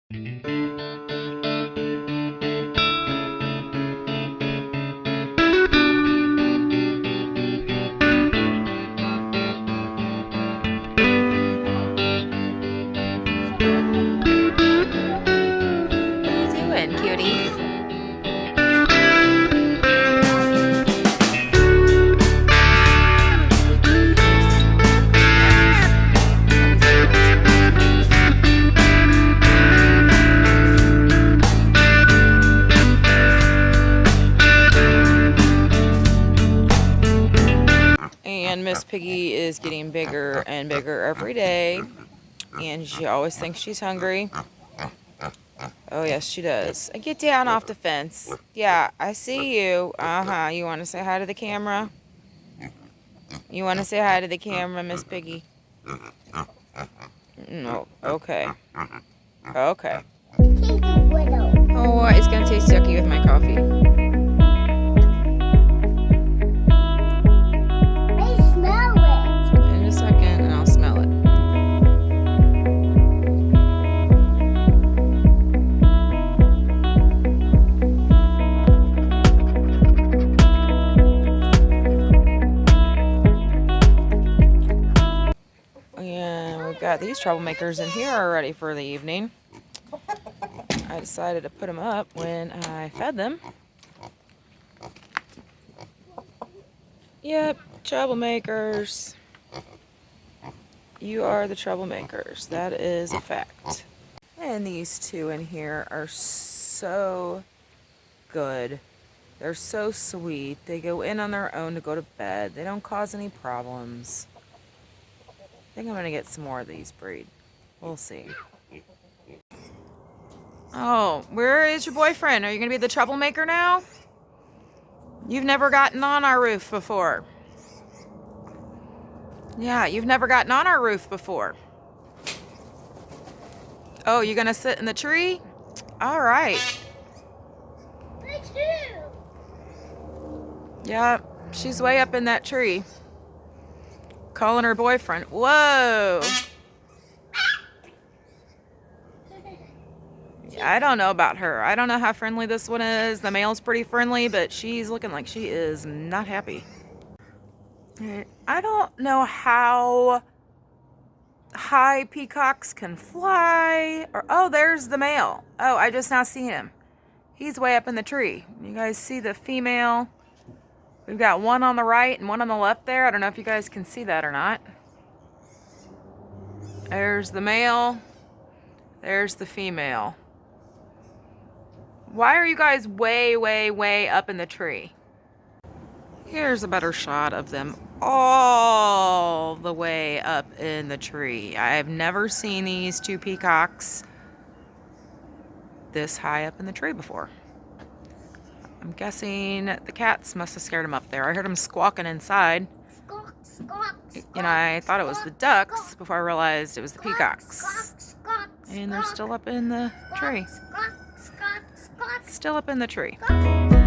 And Miss Piggy is getting bigger and bigger every day, and she always thinks she's hungry. Oh yes, she does. Get down off the fence. Yeah, I see you. You want to say hi to the camera? You want to say hi to the camera, Miss Piggy? No. Okay. Okay. Oh, it's gonna taste yucky with my coffee. Got these troublemakers in here already for the evening. I decided to put them up when I fed them. Yep, troublemakers. You are the troublemakers. That is a fact. And these two in here are so good. They're so sweet. They go in on their own to go to bed. They don't cause any problems. I think I'm going to get some more of these breed. We'll see. Oh, where is your boyfriend? Are you going to be the troublemaker now? You've never gotten on our roof before. Yeah, you've never gotten on our roof before. Oh, you're going to sit in the tree? All right. Me too. Yeah, she's way up in that tree. Calling her boyfriend. Whoa. Yeah, I don't know about her. I don't know how friendly this one is. The male's pretty friendly, but she's looking like she is not happy. I don't know how high peacocks can fly. Oh, there's the male. Oh, I just now see him. He's way up in the tree. You guys see the female? We've got one on the right and one on the left there. I don't know if you guys can see that or not. There's the male. There's the female. Why are you guys way, way, way up in the tree? Here's a better shot of them all the way up in the tree. I've never seen these two peacocks this high up in the tree before. I'm guessing the cats must have scared them up there. I heard them squawking inside. Squawk, squawk, squawk, And I thought it was the ducks squawk, before I realized it was the peacocks. squawk, squawk, And they're still up in the tree. squawk, squawk, squawk, Still up in the tree. squawk.